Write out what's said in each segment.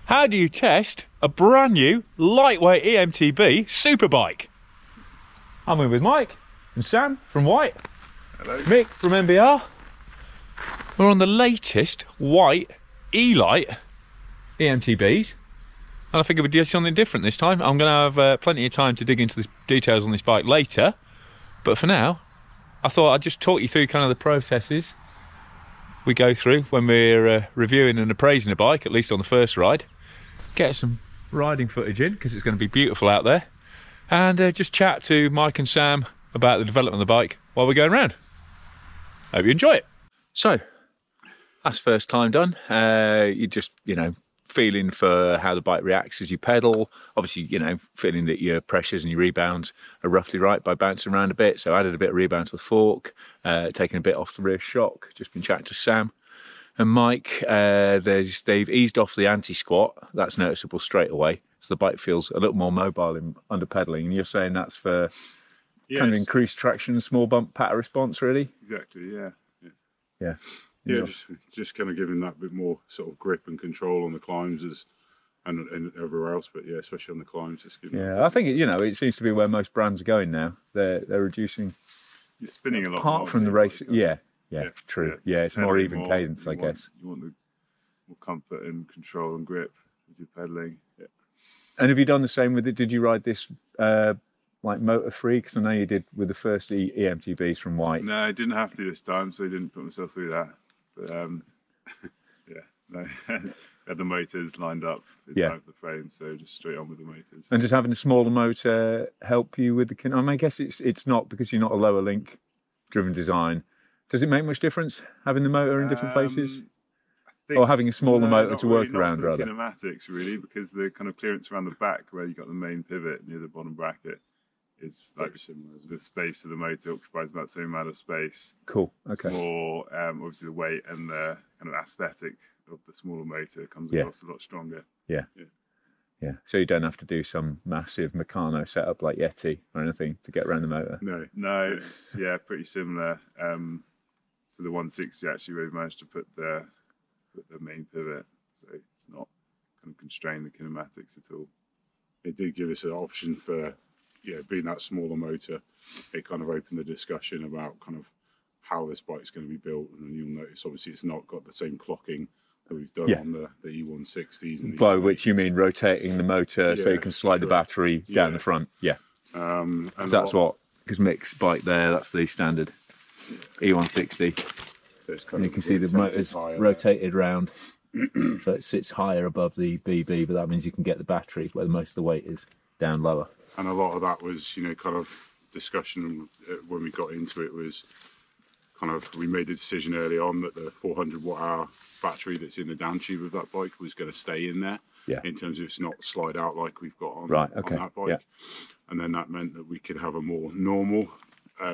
How do you test a brand new lightweight E-MTB Superbike? I'm here with Mike and Sam from Whyte. Hello. Mick from MBR. We're on the latest Whyte E-Lyte E-MTBs. And I figured we'd do something different this time. I'm going to have plenty of time to dig into the details on this bike later. But for now, I thought I'd just talk you through kind of the processes we go through when we're reviewing and appraising a bike, at least on the first ride. Get some riding footage in, because it's going to be beautiful out there. And just chat to Mike and Sam about the development of the bike while we're going around. Hope you enjoy it. So, that's first climb done. You just, feeling for how the bike reacts as you pedal. Obviously, feeling that your pressures and your rebounds are roughly right by bouncing around a bit. So I added a bit of rebound to the fork, taking a bit off the rear shock. Just been chatting to Sam and Mike. They've eased off the anti-squat. That's noticeable straight away. So the bike feels a little more mobile in under pedaling. And you're saying that's for kind of increased traction and small bump patter response, really? Exactly, yeah. Yeah, just kind of giving that bit more sort of grip and control on the climbs and everywhere else, but yeah, especially on the climbs, just giving. Yeah, I think it seems to be where most brands are going now. They're reducing. You're spinning a lot. Apart from the race, yeah, true. Yeah, it's more even cadence, I guess. You want the more comfort and control and grip as you're pedaling. Yeah. And have you done the same with it? Did you ride this like motor free? Because I know you did with the first E-MTBs from Whyte. No, I didn't have to this time, so I didn't put myself through that. But yeah, no, had the motors lined up in the frame, so just straight on with the motors. And just having a smaller motor help you with the? I guess it's not, because you're not a lower link driven design. Does it make much difference having the motor in different places, or having a smaller motor to work around rather? Kinematics really, because the kind of clearance around the back where you got the main pivot near the bottom bracket is like similar. The space of the motor occupies about the same amount of space. Cool. Okay. It's more obviously the weight and the kind of aesthetic of the smaller motor comes across a lot stronger. Yeah. So you don't have to do some massive Meccano setup like Yeti or anything to get around the motor. No, it's pretty similar to the 160 actually, where we've managed to put the main pivot, so it's not kind of constrain the kinematics at all. It did give us an option for being that smaller motor. It kind of opened the discussion about kind of how this bike's going to be built, and then you'll notice obviously it's not got the same clocking that we've done on the E160s. And by which you mean rotating the motor so you can slide the battery down the front. And that's because Mick's bike there, that's the standard E160. So it's and you can see the motor's rotated round, so it sits higher above the BB, but that means you can get the battery where most of the weight is down lower. And a lot of that was, kind of discussion when we got into it was kind of, we made a decision early on that the 400 watt-hour battery that's in the down tube of that bike was going to stay in there, in terms of it's not slide out like we've got on that bike. And then that meant that we could have a more normal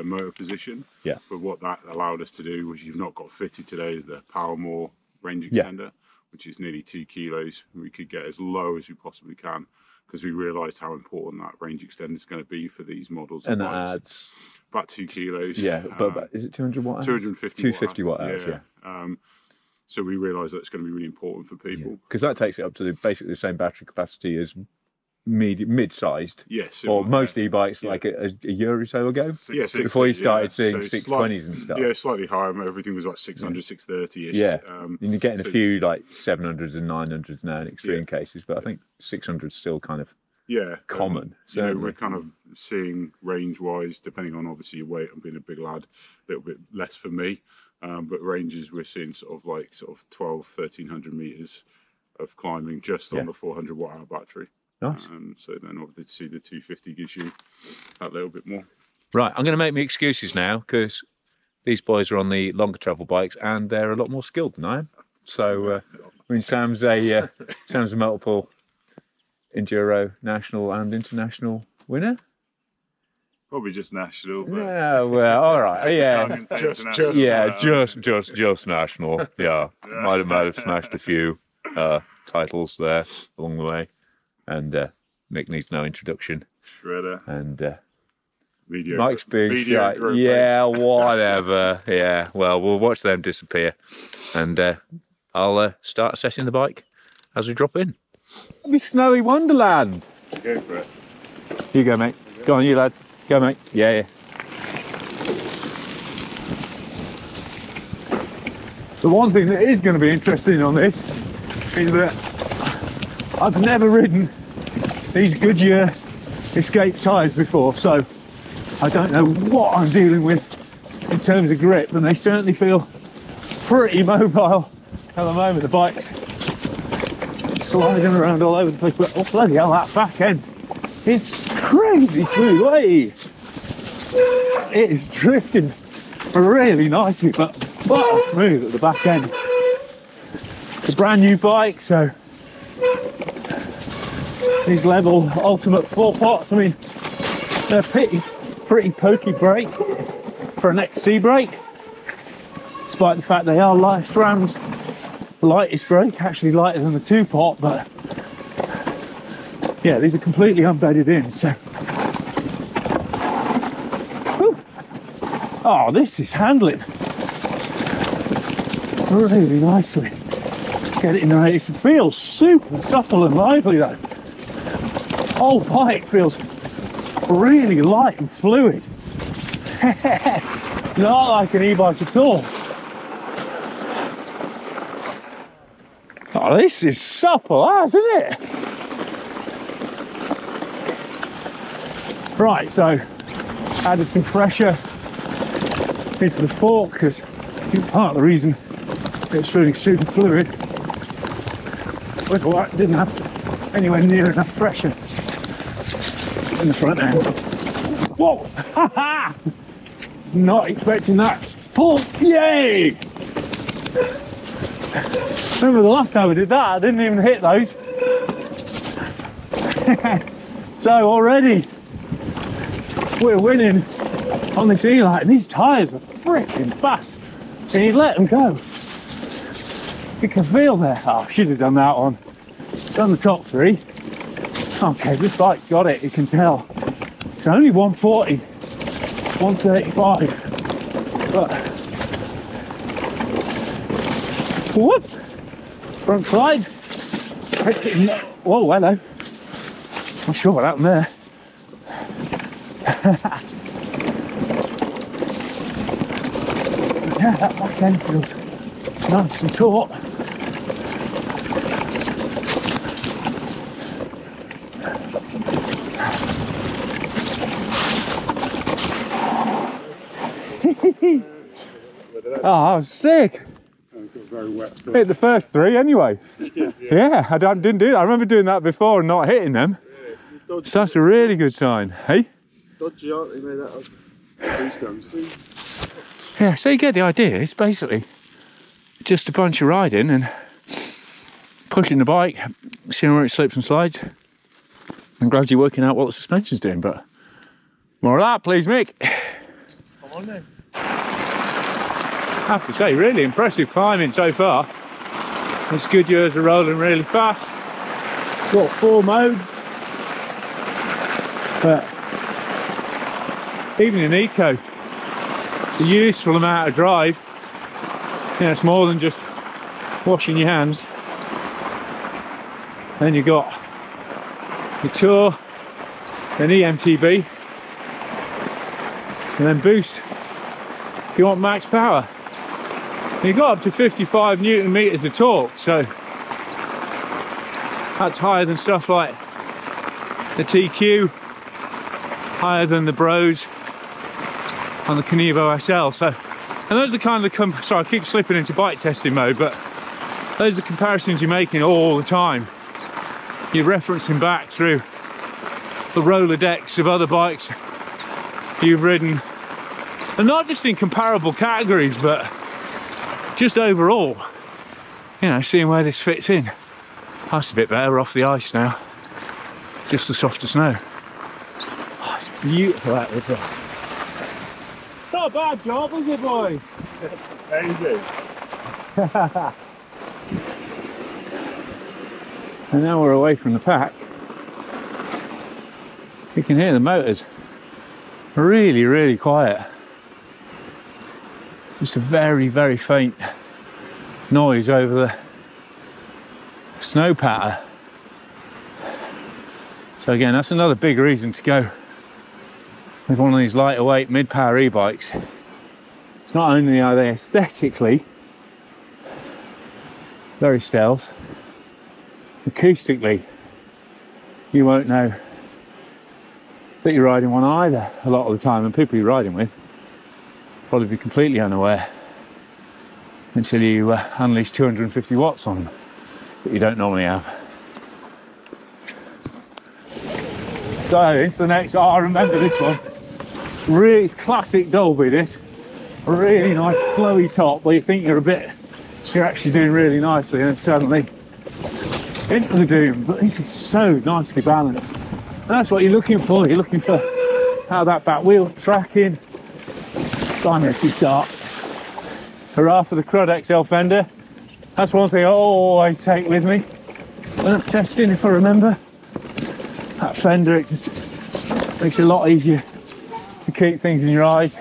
motor position. But what that allowed us to do, which you've not got fitted today, is the Powermore range extender, which is nearly 2 kilos. We could get as low as we possibly can, because we realised how important that range extender is going to be for these models. And that adds about 2 kilos. But is it 200 watt hours? 250 watt hours, so we realised that it's going to be really important for people. Because that takes it up to basically the same battery capacity as mid-sized. Or most e-bikes like a year or so ago. Before you started seeing 620s and stuff. Yeah, slightly higher. Everything was like 600, 630-ish. And you're getting a few like 700s and 900s now in extreme cases, but I think 600 is still kind of common. So we're kind of seeing range-wise, depending on obviously your weight. I'm being a big lad, a little bit less for me. But ranges we're seeing sort of 12, 1300 meters of climbing just on the 400 watt-hour battery. Nice. So then obviously the 250 gives you that little bit more. Right, I'm going to make me excuses now, because these boys are on the longer travel bikes and they're a lot more skilled than I am. So, Sam's a multiple enduro national and international winner. Probably just national. But yeah, well, all right, just national. Yeah, might have smashed a few titles there along the way. And Mick needs no introduction. Shredder. And Mike's being shy. Whatever. Well, we'll watch them disappear. And I'll start assessing the bike as we drop in. It'll be snowy wonderland. Go for it. You go, mate. Go on, you lads. Go, mate. Yeah, yeah. The one thing that is going to be interesting on this is that I've never ridden these Goodyear Escape tyres before, so I don't know what I'm dealing with in terms of grip, and they certainly feel pretty mobile at the moment. The bike's sliding around all over the place, but oh bloody hell, that back end is crazy smooth. Hey, it is drifting really nicely, but smooth at the back end. It's a brand new bike, so these level ultimate 4-pots, I mean, they're pretty pokey brake for an XC brake, despite the fact they are SRAM's lightest brake, actually lighter than the 2-pot, but yeah, these are completely embedded in, so whew. Oh, this is handling really nicely. Get it in the race. It feels super supple and lively though. Whole bike feels really light and fluid. Not like an e-bike at all. Oh, this is supple as, isn't it? Right, so added some pressure into the fork because I think part of the reason it's feeling super fluid was what didn't have anywhere near enough pressure in the front end. Whoa! Ha ha! Not expecting that. Pull! Yay! Remember the last time we did that, I didn't even hit those. So already we're winning on this E-Lyte, and these tyres are freaking fast. And you let them go. You can feel there. Oh, I should have done that one. Done the top 3. Okay, this bike got it, you can tell. It's only 140, 135, but whoop! Front slide. Whoa, hello. Not sure what happened there. Yeah, that back end feels nice and taut. Oh, I was sick. Very wet. Hit the first 3 anyway. Yeah, I didn't do that. I remember doing that before and not hitting them. Really? So that's a really good sign, hey? Dodgy, aren't they? Made that of yeah, so you get the idea. It's basically just a bunch of riding and pushing the bike, seeing where it slips and slides, and gradually working out what the suspension's doing. But more of that, please, Mick. Come on then. I have to say, really impressive climbing so far. These Goodyears are rolling really fast. Got 4 modes, but even in eco, it's a useful amount of drive. You know, it's more than just washing your hands. Then you've got your Tour, then E-MTB, and then Boost if you want max power. And you've got up to 55 Newton meters of torque, so that's higher than stuff like the TQ, higher than the Bros on the Kenevo SL. So, and those are the kind of sorry, I keep slipping into bike testing mode, but those are the comparisons you're making all the time. You're referencing back through the Rolodex of other bikes you've ridden, and not just in comparable categories, but just overall, you know, seeing where this fits in. That's a bit better off the ice now, just the softer snow. Oh, it's beautiful out there. Not a bad job, is it, boys? Amazing. And now we're away from the pack. You can hear the motors. Really, really quiet. Just a very, very faint noise over the snow patter. So again, that's another big reason to go with one of these lighter weight mid-power e-bikes. It's not only are they aesthetically very stealth, acoustically you won't know that you're riding one either a lot of the time, and people you're riding with probably be completely unaware until you unleash 250 watts on them that you don't normally have. So into the next, I remember this one. Really, it's classic Dalby, this. A really nice flowy top where you think you're actually doing really nicely, and then suddenly into the doom. But this is so nicely balanced. And that's what you're looking for. You're looking for how that back wheel's tracking. Blimey, it's dark. Hurrah for the Crud XL fender. That's one thing I always take with me when I'm testing, if I remember. That fender, it just makes it a lot easier to keep things in your eyes.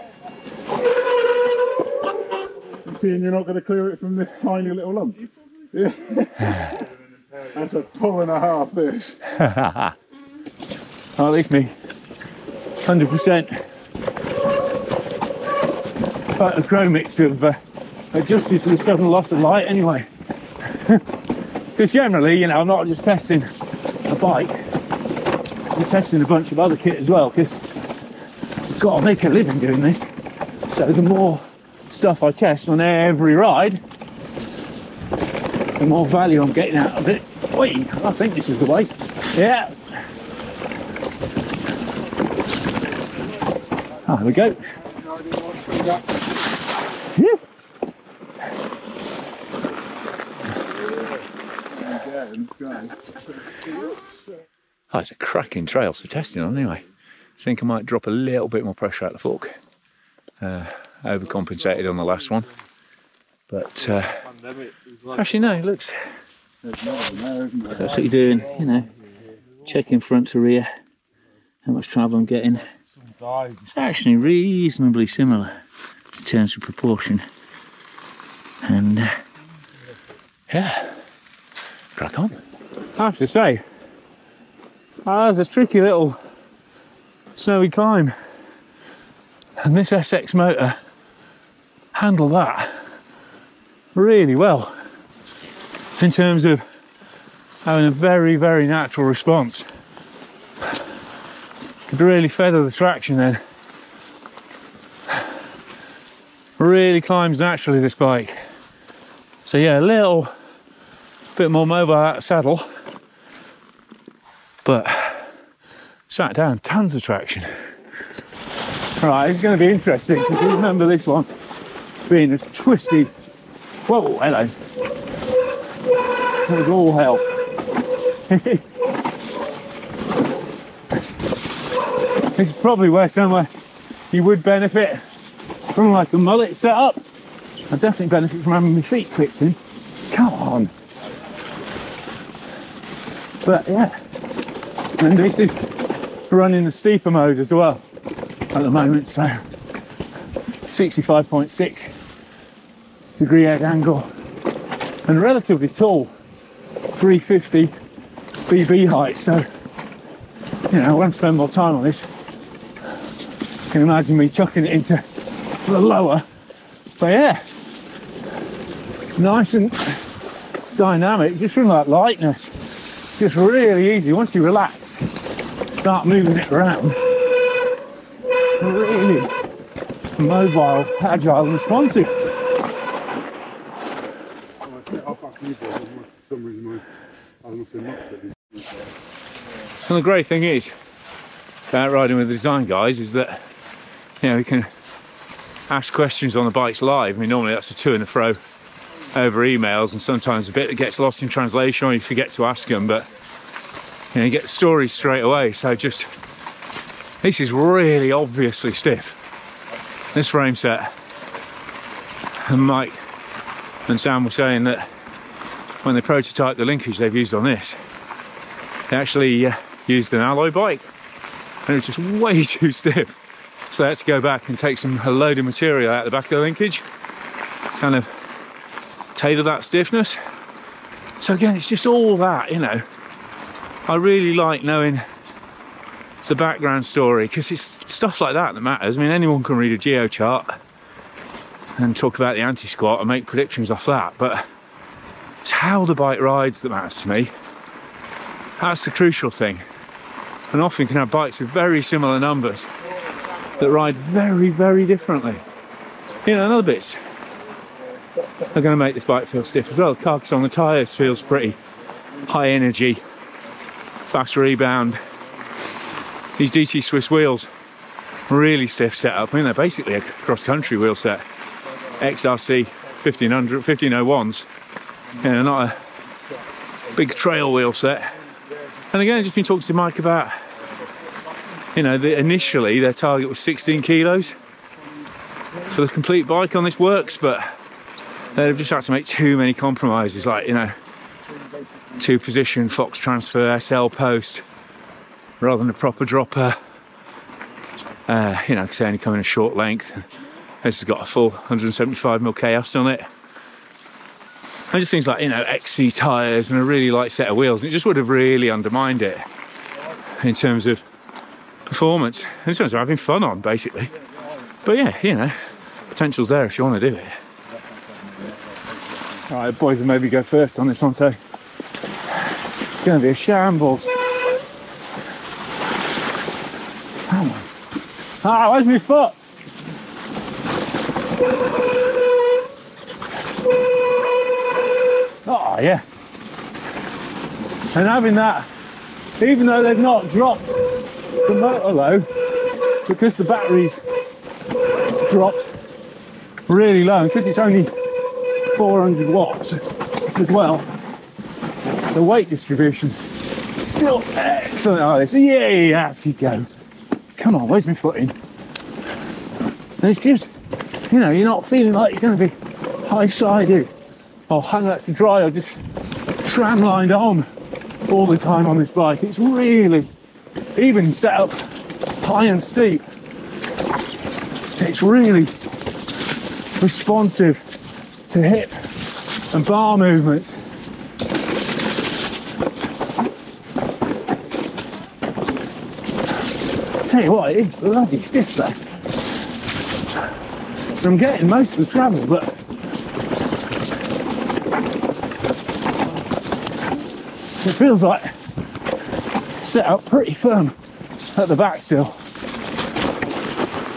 You seeing you're not going to clear it from this tiny little lump? Yeah. That's a 1.5 this. Well, at least me 100% photochromics have adjusted to the sudden loss of light anyway. Because generally, you know, I'm not just testing a bike, I'm testing a bunch of other kit as well, because I've got to make a living doing this. So the more stuff I test on every ride, the more value I'm getting out of it. Wait, I think this is the way. Yeah. Ah, there we go. Yeah. Oh, it's a cracking trails for testing on anyway. I think I might drop a little bit more pressure out the fork. Overcompensated on the last one. But actually no, it looks, that's what you're doing, you know, checking front to rear, how much travel I'm getting. It's actually reasonably similar in terms of proportion. And yeah, crack on. I have to say, that was a tricky little snowy climb, and this SX motor handled that really well in terms of having a very, very natural response. Could really feather the traction then. Really climbs naturally, this bike. So yeah, a little bit more mobile out of saddle, but sat down, tons of traction. Right, it's going to be interesting because you remember this one being as twisty. Whoa, hello. It was all hell. It's probably somewhere you would benefit from like a mullet setup. I definitely benefit from having my feet clipped in. Come on. But yeah, and this is running the steeper mode as well at the moment, so 65.6 degree head angle and relatively tall 350 BB height, so you know, I won't spend more time on this. You can imagine me chucking it into the lower, but yeah, nice and dynamic, just from that lightness. It's just really easy once you relax, start moving it around. Really mobile, agile and responsive. And the great thing is about riding with the design guys is that, you know, we can ask questions on the bikes live. I mean, normally that's a to and fro over emails, and sometimes a bit that gets lost in translation or you forget to ask them, but you know, you get the stories straight away. So just, this is really obviously stiff, this frame set. And Mike and Sam were saying that when they prototyped the linkage they've used on this, they actually used an alloy bike and it was just way too stiff. So they had to go back and take a load of material out the back of the linkage to kind of tailor that stiffness. So again, it's just all that, you know. I really like knowing It's the background story, because it's stuff like that that matters. I mean, anyone can read a geo chart and talk about the anti-squat and make predictions off that, but it's how the bike rides that matters to me. That's the crucial thing. And often can have bikes with very similar numbers that ride very, very differently. You know, and other bits are going to make this bike feel stiff as well. The carcass on the tyres feels pretty high energy, fast rebound. These DT Swiss wheels, really stiff setup. I mean, they're basically a cross-country wheel set. XRC 1501s. You know, not a big trail wheel set. And again, I've just been talking to Mike about, you know, initially their target was 16 kilos for the complete bike on this Works, but they've just had to make too many compromises, like, you know, 2-position Fox transfer SL post rather than a proper dropper. You know, because they only come in a short length. This has got a full 175mm chaos on it. And just things like, you know, XC tyres and a really light set of wheels. It just would have really undermined it in terms of performance, in terms of having fun on, basically. But yeah, you know, potential's there if you want to do it. All right, boys will maybe go first on this one, so it's going to be a shambles. Ah, where's my foot? Oh, yes. And having that, even though they've not dropped the motor low, because the battery's dropped really low, and because it's only 400 watts as well, the weight distribution is still excellent. Oh, so yeah, that's you go. Come on, where's my footing? And it's just, you know, you're not feeling like you're going to be high-sided or hung out to dry or just tram-lined on all the time on this bike. It's really, even set up high and steep, it's really responsive to hip and bar movements. Tell you what, it is bloody stiff there. So I'm getting most of the travel, but it feels like set up pretty firm at the back still.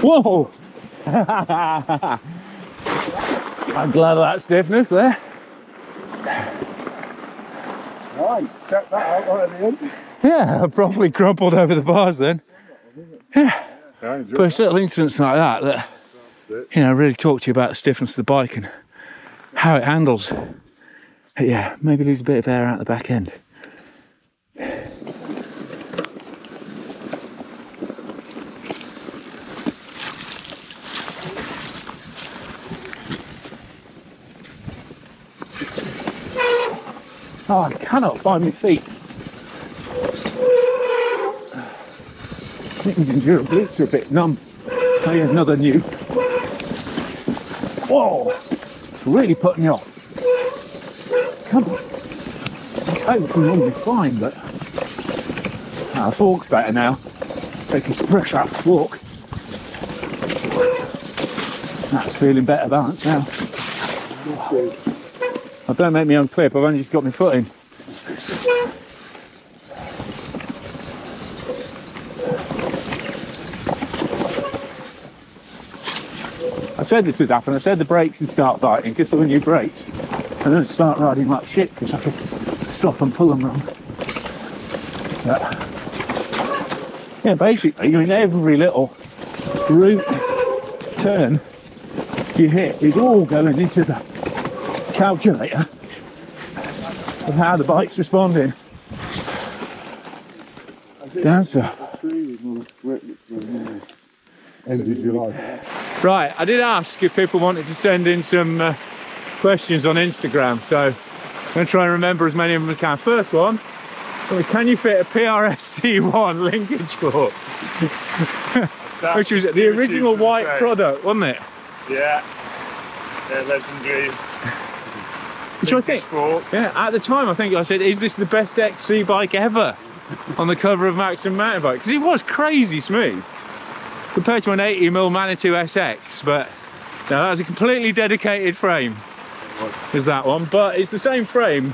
Whoa! I'm glad of that stiffness there. Nice, check that out right at the end. Yeah, I properly crumpled over the bars then. Yeah, but it's little incidents like that you know, really talk to you about the stiffness of the bike and how it handles. But yeah, maybe lose a bit of air out the back end. Oh, I cannot find my feet. I think these enduro boots are a bit numb. Oh yeah, another new. Whoa! It's really putting me off. Come on. Let's hope this will be fine, but the fork's better now. Take a brush out the fork. That's feeling better balanced now. Oh, don't make me unclip, I've only just got my foot in. I said this would happen. I said the brakes would start biting because there were new brakes, and then start riding like shit because I could stop and pull them wrong. But, yeah, basically, I mean, every little route turn you hit is all going into the calculator of how the bike's responding. Down stuff. Right, I did ask if people wanted to send in some questions on Instagram, so I'm going to try and remember as many of them as I can. First one was, can you fit a PRS-T1 linkage fork? Which was the original Whyte product, wasn't it? Yeah, legendary. Which I think, yeah, at the time I think I said, is this the best XC bike ever? on the cover of Maxim Mountain Bike, because it was crazy smooth compared to an 80mm Manitou SX, but now that was a completely dedicated frame, is that one, but it's the same frame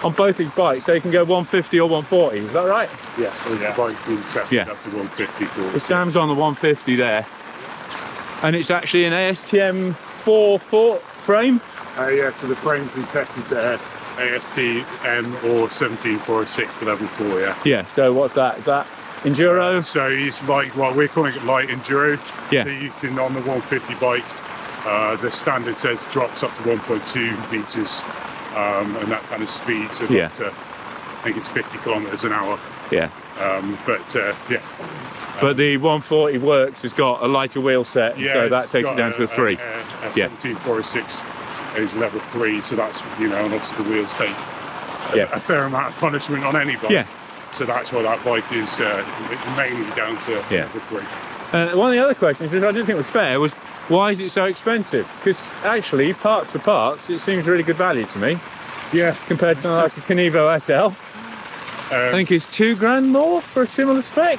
on both these bikes, so you can go 150 or 140, is that right? Yes, the bike's been tested up to 150. The Sam's on the 150 there, and it's actually an ASTM 4 frame? Yeah, so the frame's been tested to ASTM or 17406 to level 4, yeah. Yeah, so what's that? Is that Enduro? So it's like, well, we're calling it light Enduro. Yeah. So you can, on the 150 bike, the standard says drops up to 1.2 meters, and that kind of speed, so yeah. up to, I think it's 50 kilometers an hour. Yeah. Yeah. But the 140 Works has got a lighter wheel set, Yeah, so that takes it down to a 3. Yeah. 17406 is level 3, so that's, you know, and obviously the wheels take a fair amount of punishment on any bike. Yeah. So that's why that bike is mainly down to level 3. One of the other questions, which I didn't think was fair, was why is it so expensive? Because actually, parts for parts, it seems really good value to me. Yeah. Compared to like a Canevo SL. I think it's £2 more for a similar spec.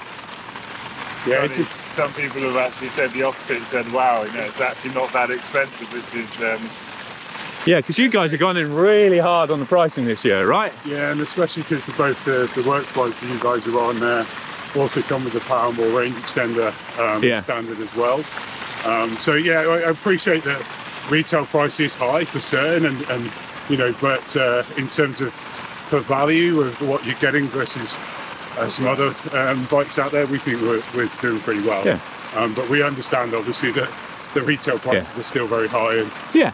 Yeah, some people have actually said the opposite, said, wow, you know, it's actually not that expensive, which is... Yeah, because you guys have gone in really hard on the pricing this year, right? Yeah, and especially because both the Works bikes that you guys are on there also come with a power and more range extender standard as well. So yeah, I appreciate that retail price is high for certain, and you know, but in terms of for value of what you're getting versus some other bikes out there, we think we're doing pretty well. Yeah. But we understand obviously that the retail prices are still very high, and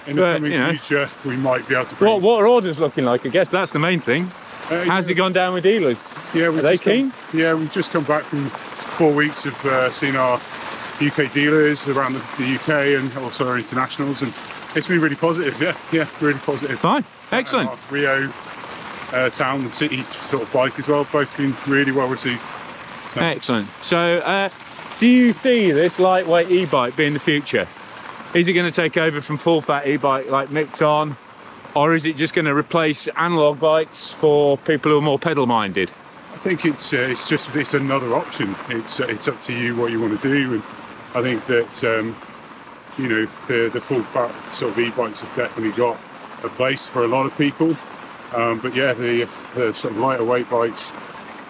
in the coming future we might be able to bring... What are orders looking like? I guess that's the main thing. How's it gone down with dealers? Yeah, are they keen? We've just come back from 4 weeks of seeing our UK dealers around the UK and also our internationals, and it's been really positive. Yeah, really positive. Fine, excellent. Rio town and city sort of bike as well, both been really well received. So. Excellent. So do you see this lightweight e-bike being the future? Is it going to take over from full fat e-bike like Mick's on, or is it just going to replace analog bikes for people who are more pedal minded? I think it's another option. It's up to you what you want to do, and I think that you know, the full fat sort of e-bikes have definitely got a place for a lot of people. But yeah, the sort of lighter weight bikes,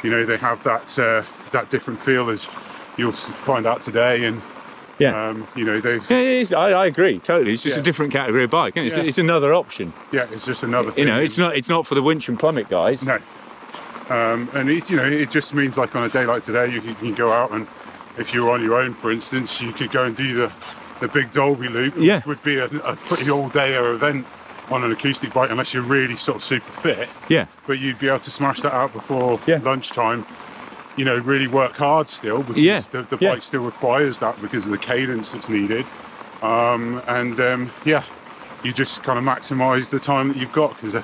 you know, they have that different feel, as you'll find out today, and you know, I agree totally. It's just a different category of bike, isn't it? It's another option. Yeah, it's just another thing. You know, it's not for the winch and plummet guys. No. And you know, it just means like on a day like today, you can go out, and if you're on your own, for instance, you could go and do the big Dalby loop, which would be a pretty all-dayer event on an acoustic bike, unless you're really sort of super fit. Yeah. But you'd be able to smash that out before lunchtime. You know, really work hard still, because the bike still requires that because of the cadence that's needed. Yeah, you just kind of maximise the time that you've got, because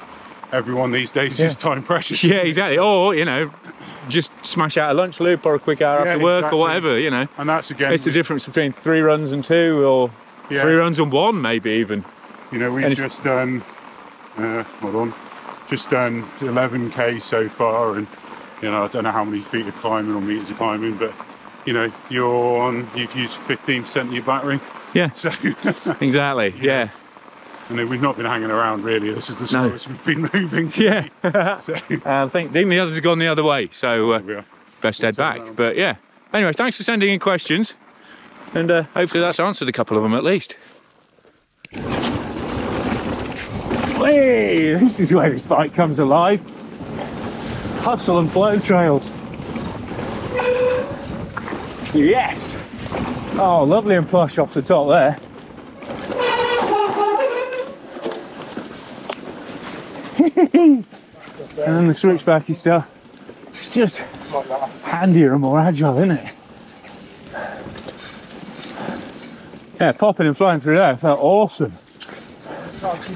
everyone these days is time precious. Yeah, exactly. Or, you know, just smash out a lunch loop or a quick hour after work or whatever, you know. And that's, again, it's the difference between 3 runs and 2, or 3 runs and 1 maybe even. You know, we've just done, just done 11k so far, and you know, I don't know how many feet of climbing or meters of climbing, but you know, you've used 15% of your battery. Yeah. So exactly. Yeah. And then we've not been hanging around really. This is the slowest we've been moving. Today. So. I think the others have gone the other way, so best head back. But yeah. Anyway, thanks for sending in questions, and hopefully that's answered a couple of them at least. Hey, this is where this bike comes alive. Hustle and flow trails. Yes. Oh, lovely and plush off the top there. And then the switchbacky stuff. It's just handier and more agile, isn't it? Yeah, popping and flying through there felt awesome.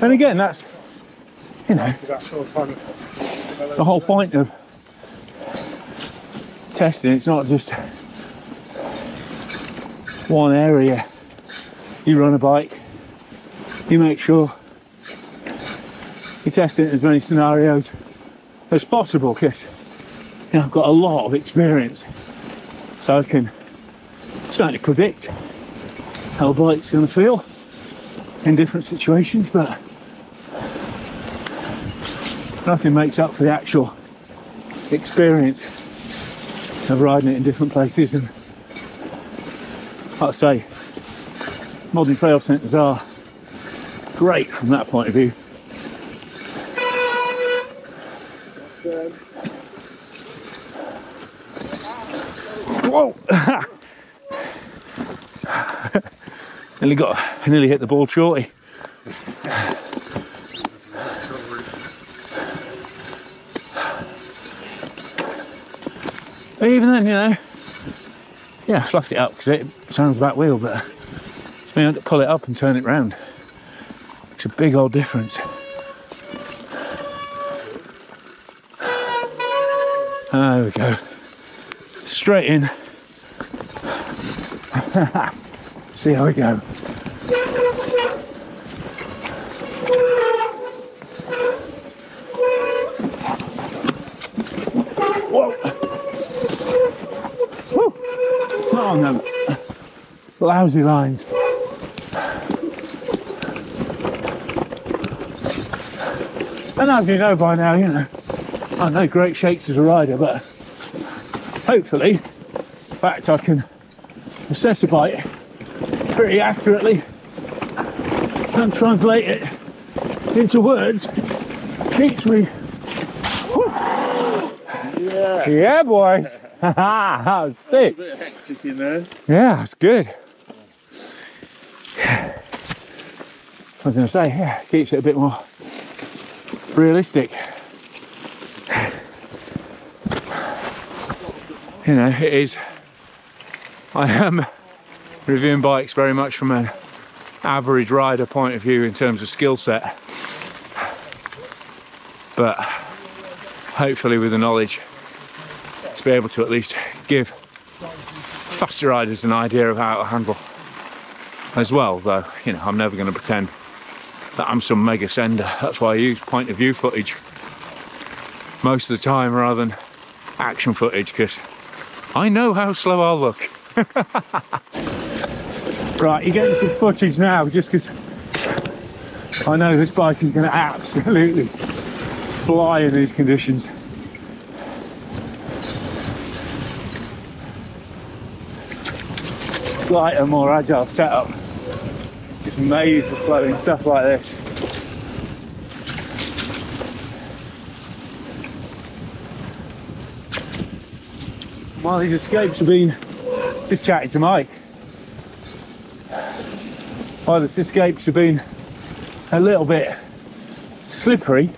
And again, that's, you know, the whole point of testing. It's not just one area. You run a bike, you make sure you test it in as many scenarios as possible, because you know, I've got a lot of experience, so I can certainly predict how a bike's going to feel in different situations, but nothing makes up for the actual experience of riding it in different places. And like I say, modern trail centres are great from that point of view. Whoa! nearly hit the ball shorty. But even then, you know, yeah, I fluffed it up because it sounds back wheel, but it's been able to pull it up and turn it round. It's a big old difference. There we go. Straight in. See how we go. Whoa! Woo! It's not on them lousy lines. And as you know by now, you know, I'm no great shakes as a rider, but hopefully, in fact, I can assess a bike pretty accurately and translate it into words. Keeps me. Woo. Yeah. Yeah, boys. That was sick. A bit hectic in there. Yeah, it's good. I was going to say, yeah, keeps it a bit more realistic. You know, it is. I am reviewing bikes very much from an average rider point of view in terms of skill set, but hopefully with the knowledge to be able to at least give faster riders an idea of how to handle as well. Though, you know, I'm never going to pretend that I'm some mega sender. That's why I use point of view footage most of the time rather than action footage, because I know how slow I'll look. Right, you're getting some footage now just because I know this bike is going to absolutely fly in these conditions. It's like a more agile setup. It's just made for floating stuff like this. While these escapes have been, just chatting to Mike, while these escapes have been a little bit slippery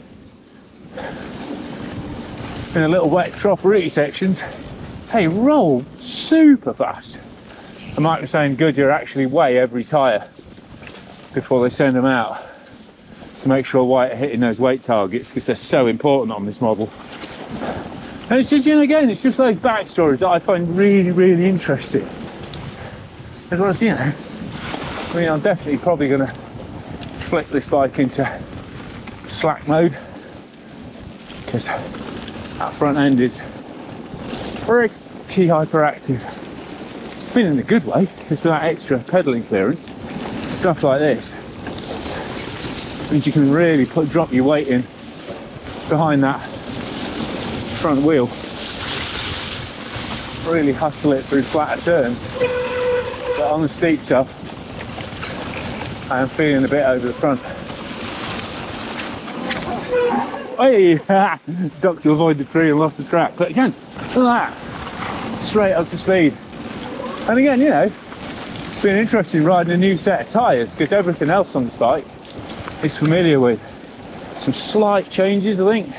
in a little wet trough rooty sections, they roll super fast. And Mike was saying Goodyear actually weigh every tyre before they send them out to make sure Whyte are hitting those weight targets, because they're so important on this model. And it's just, you know, again, it's just those backstories that I find really, really interesting. As well as, you know, I mean, I'm definitely probably going to flick this bike into slack mode, because that front end is pretty hyperactive. It's been in a good way, because with that extra pedalling clearance, stuff like this means you can really drop your weight in behind that front wheel, really hustle it through flatter turns. But on the steep stuff, I am feeling a bit over the front. Hey, ducked to avoid the tree and lost the track. But again, look at that, straight up to speed. And again, you know, it's been interesting riding a new set of tyres, because everything else on this bike is familiar with. Some slight changes, I think,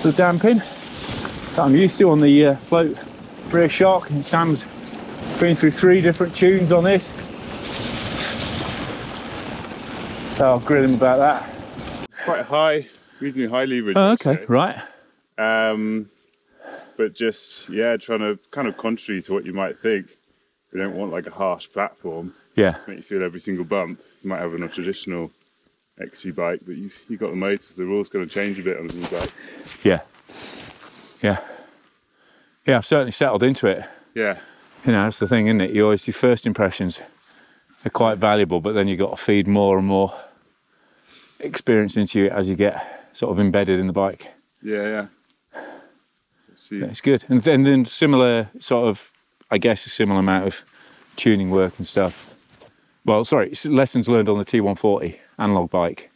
the damping that I'm used to on the float rear shock, and Sam's been through 3 different tunes on this, so I'll grill him about that. Quite high, reasonably high leverage. Oh, okay, right. But just, yeah, trying to kind of contrary to what you might think. You don't want like a harsh platform, Yeah. to make you feel every single bump. You might have on a traditional XC bike, but you've got the motors, the rules going to change a bit on a new bike. Yeah. Yeah. Yeah, I've certainly settled into it. Yeah. You know, that's the thing, isn't it? You always, your first impressions are quite valuable, but then you've got to feed more and more experience into it as you get sort of embedded in the bike. Yeah, yeah. Let's see. Yeah, it's good. And then similar sort of, I guess, a similar amount of tuning work and stuff. Well, sorry, lessons learned on the T140 analog bike,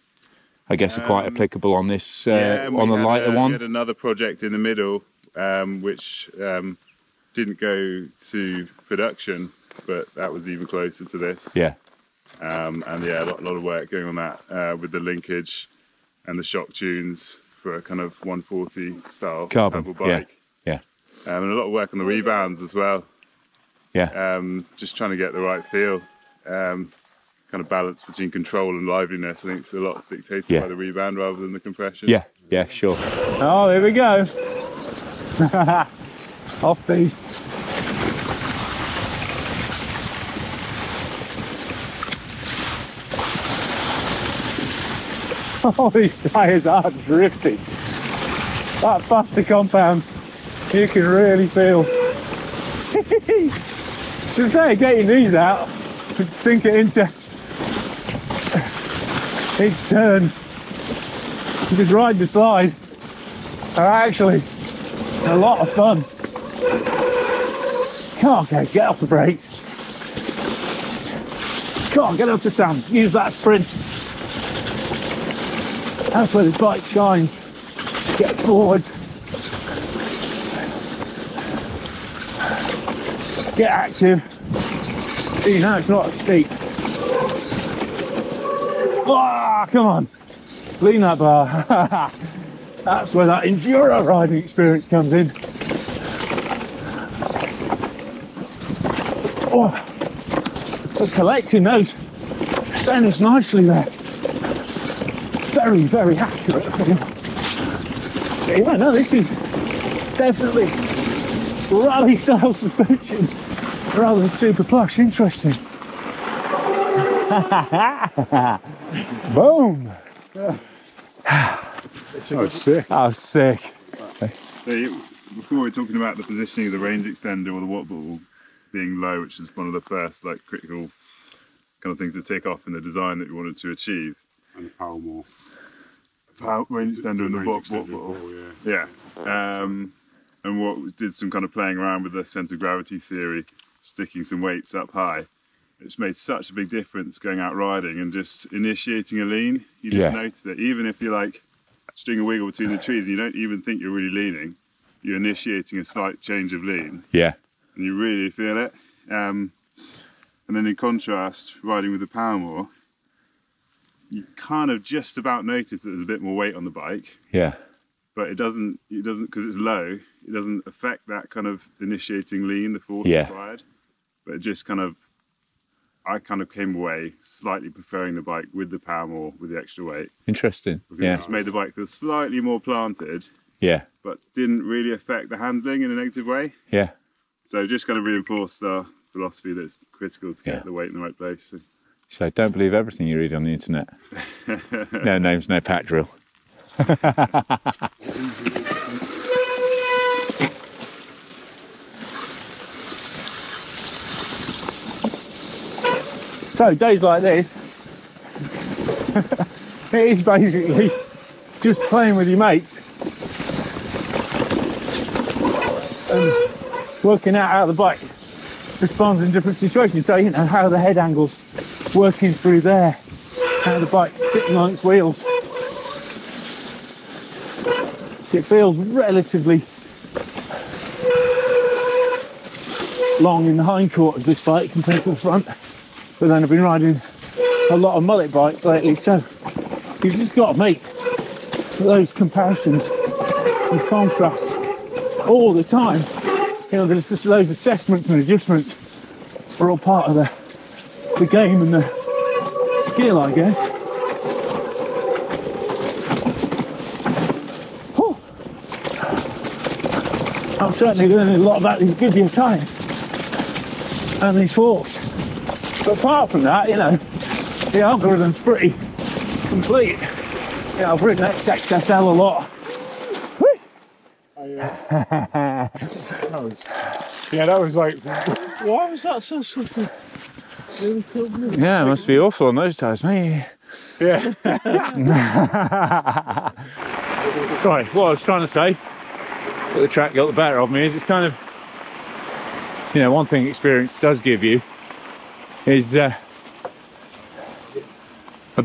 I guess, are quite applicable on this, on the lighter one. We had another project in the middle, which didn't go to production, but that was even closer to this. Yeah. And yeah, a lot of work going on that with the linkage and the shock tunes for a kind of 140 style Carbon bike. Yeah. And a lot of work on the rebounds as well. Yeah. Just trying to get the right feel. Kind of balance between control and liveliness. I think it's a lot dictated by the rebound rather than the compression. Yeah, yeah, sure. Oh, here we go. Off piste. Oh, these tyres are drifting. That faster compound, you can really feel. To be fair, getting these out, would sink it into each turn. You just ride the slide. Are actually a lot of fun. Come on, okay, get off the brakes. Come on, get up to Sam. Use that sprint. That's where this bike shines. Get forward. Get active. See, now it's not as steep. Ah, come on. Lean that bar. That's where that enduro riding experience comes in. Oh, but collecting those centers nicely there. Very, very accurate. Yeah, no, this is definitely rally style suspension rather than super plush. Interesting. Boom! Oh, sick. Oh, sick. So before we were talking about the positioning of the range extender or the watt ball being low, which is one of the first like critical kind of things that take off in the design that we wanted to achieve. And the power more. Range extender and the watt ball. Yeah. And what we did some kind of playing around with the centre of gravity theory, sticking some weights up high. It's made such a big difference going out riding and just initiating a lean. You just notice it. Even if you're like string a wiggle between the trees and you don't even think you're really leaning, you're initiating a slight change of lean. Yeah. And you really feel it. And then in contrast, riding with the power more, you kind of just about notice that there's a bit more weight on the bike. Yeah. But it doesn't, because it's low, it doesn't affect that kind of initiating lean, the force required. But it just kind of, I kind of came away slightly preferring the bike with the power more, with the extra weight. Interesting. Because it just made the bike feel slightly more planted. Yeah. But didn't really affect the handling in a negative way. Yeah. So just kind of reinforced our philosophy that it's critical to get the weight in the right place. So don't believe everything you read on the internet. No names, no pack drill. So days like this, it is basically just playing with your mates and working out how the bike responds in different situations. So, you know, how the head angle's working through there, how the bike's sitting on its wheels. So it feels relatively long in the hindquarters, this bike, compared to the front. But then I've been riding a lot of mullet bikes lately, so you've just got to make those comparisons and contrasts all the time. You know, there's just those assessments and adjustments are all part of the game and the skill, I guess. Whew. I'm certainly learning a lot about these Goodyear tyres and these forks. But apart from that, you know, the algorithm's pretty complete. You know, I've ridden XXSL a lot. that was like, Why was that so sudden? Really cool. Yeah, it must be awful on those tires, mate. yeah. Sorry, what I was trying to say, but the track got the better of me, is it's kind of, you know, one thing experience does give you is a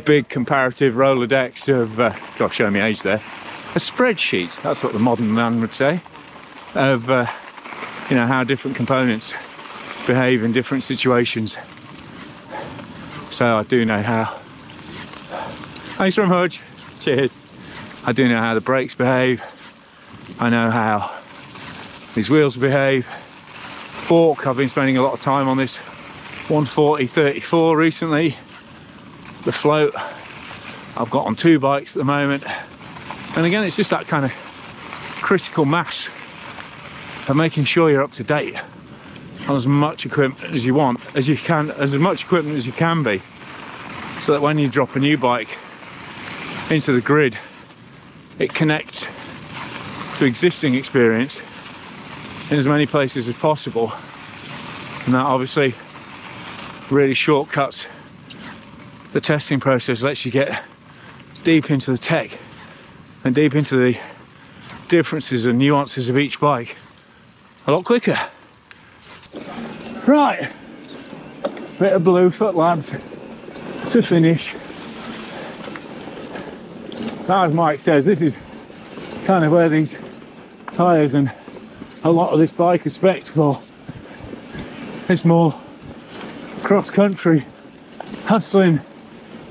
big comparative Rolodex of, gosh, show me age there, a spreadsheet, that's what the modern man would say, of, you know, how different components behave in different situations. So I do know how. Thanks very much. Cheers. I do know how the brakes behave. I know how these wheels behave. Fork, I've been spending a lot of time on this 140-34 recently. The float, I've got on 2 bikes at the moment. And again, it's just that kind of critical mass of making sure you're up to date on as much equipment as you want, as you can, as much equipment as you can be, so that when you drop a new bike into the grid, it connects to existing experience in as many places as possible. And that obviously really shortcuts the testing process, lets you get deep into the tech and deep into the differences and nuances of each bike a lot quicker. Right, bit of Bluefoot, lads, to finish. As Mike says, this is kind of where these tyres and a lot of this bike are spec'd for. This more cross-country hustling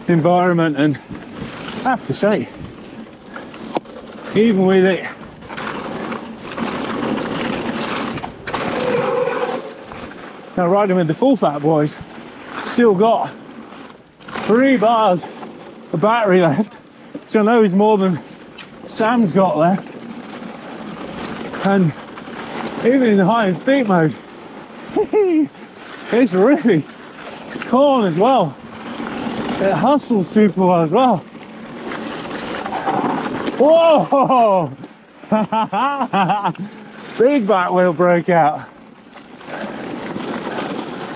environment, and I have to say, even with it now riding with the full fat boys, still got 3 bars of battery left, which I know is more than Sam's got left, and even in the high and steep mode it's really cool as well. It hustles super well as well. Whoa! Big back wheel breakout.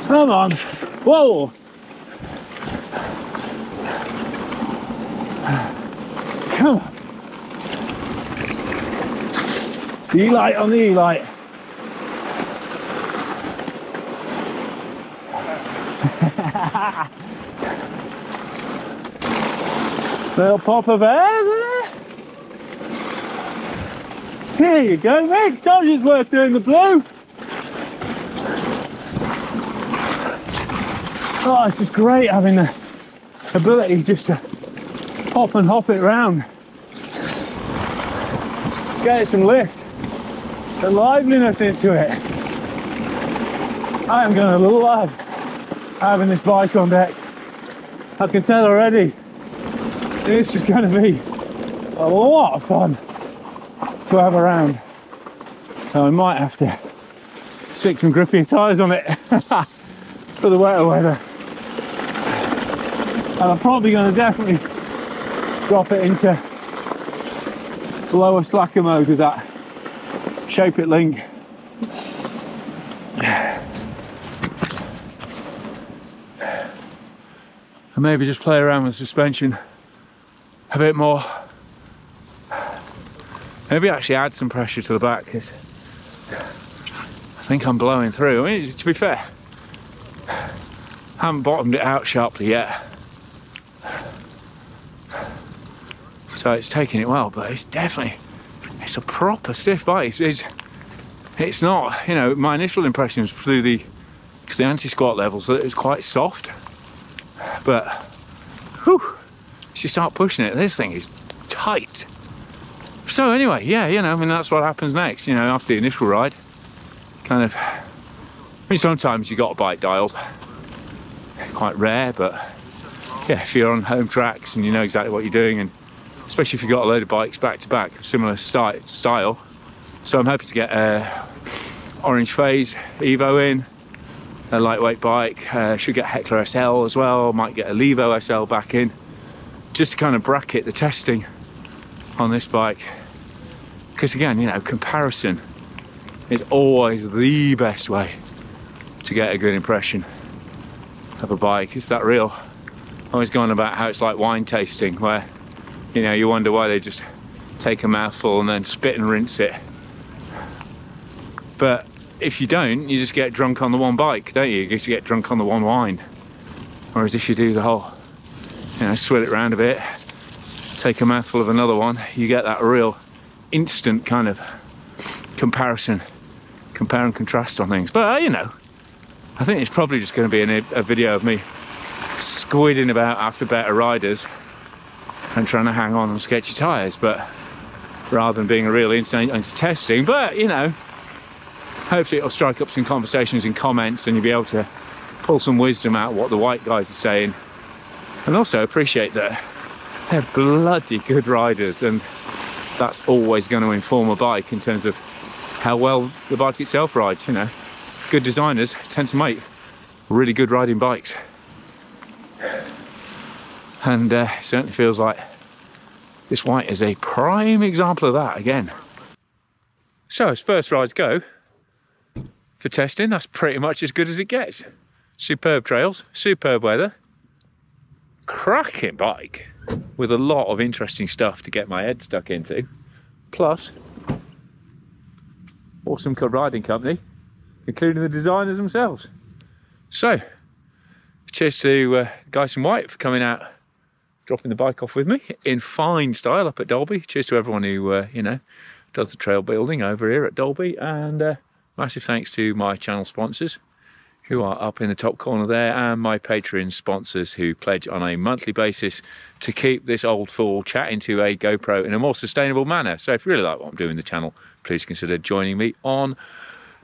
Come on. Whoa! Come on. E-Lyte on the E-Lyte. Little pop of air there. Here you go, Mick. Told you it's worth doing the blue. Oh, it's just great having the ability just to hop and hop it round. Get some lift and liveliness into it. I am going to love having this bike on deck. I can tell already. It's just going to be a lot of fun to have around. So I might have to stick some grippier tyres on it for the wetter weather. And I'm probably going to definitely drop it into lower slacker mode with that Shape It link. And maybe just play around with suspension a bit more. Maybe actually add some pressure to the back, because I think I'm blowing through. I mean, to be fair, I haven't bottomed it out sharply yet, so it's taking it well, but it's definitely, it's a proper stiff bike. It's not, you know, my initial impressions through the anti-squat levels that it was quite soft, but whew, as you start pushing it, this thing is tight. So anyway, yeah, you know, I mean, that's what happens next, you know, after the initial ride. Kind of, I mean, sometimes you got a bike dialed, quite rare, but yeah, if you're on home tracks and you know exactly what you're doing, and especially if you've got a load of bikes back to back, similar style. So I'm happy to get a Orange Phase Evo in, a lightweight bike. Should get Heckler SL as well, might get a Levo SL back in, just to kind of bracket the testing on this bike. Because again, you know, comparison is always the best way to get a good impression of a bike. It's that real, always going about how it's like wine tasting, where, you know, you wonder why they just take a mouthful and then spit and rinse it. But if you don't, you just get drunk on the one bike, don't you? You just get drunk on the one wine. Whereas if you do the whole, you know, swill it around a bit, take a mouthful of another one, you get that real instant kind of comparison, compare and contrast on things. But you know, I think it's probably just going to be a video of me squidding about after better riders and trying to hang on sketchy tyres, but rather than being a real insight into testing. But you know, hopefully it'll strike up some conversations in comments and you'll be able to pull some wisdom out of what the Whyte guys are saying, and also appreciate that they're bloody good riders, and that's always going to inform a bike in terms of how well the bike itself rides. You know, good designers tend to make really good riding bikes, and certainly feels like this Whyte is a prime example of that again. So as first rides go for testing, that's pretty much as good as it gets. Superb trails, superb weather, cracking bike with a lot of interesting stuff to get my head stuck into, plus awesome riding company, including the designers themselves. So cheers to Guys from Whyte for coming out, dropping the bike off with me in fine style up at Dalby. Cheers to everyone who you know, does the trail building over here at Dalby, and massive thanks to my channel sponsors who are up in the top corner there, and my Patreon sponsors who pledge on a monthly basis to keep this old fool chatting to a GoPro in a more sustainable manner. So if you really like what I'm doing in the channel, please consider joining me on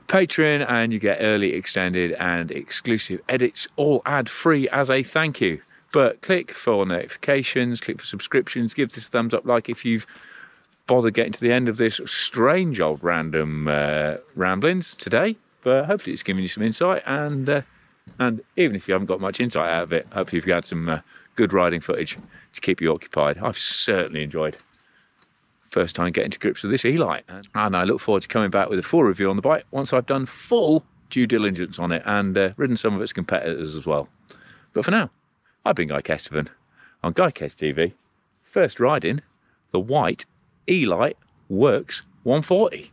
Patreon, and you get early, extended and exclusive edits, all ad-free as a thank you. But click for notifications, click for subscriptions, give this a thumbs up like if you've bothered getting to the end of this strange old random ramblings today. But hopefully it's given you some insight, and even if you haven't got much insight out of it, hopefully you've had some good riding footage to keep you occupied. I've certainly enjoyed first time getting to grips with this E-Lyte, and I look forward to coming back with a full review on the bike once I've done full due diligence on it and ridden some of its competitors as well. But for now, I've been GuyKes on GuyKes TV, first riding the Whyte E-Lyte Works 140.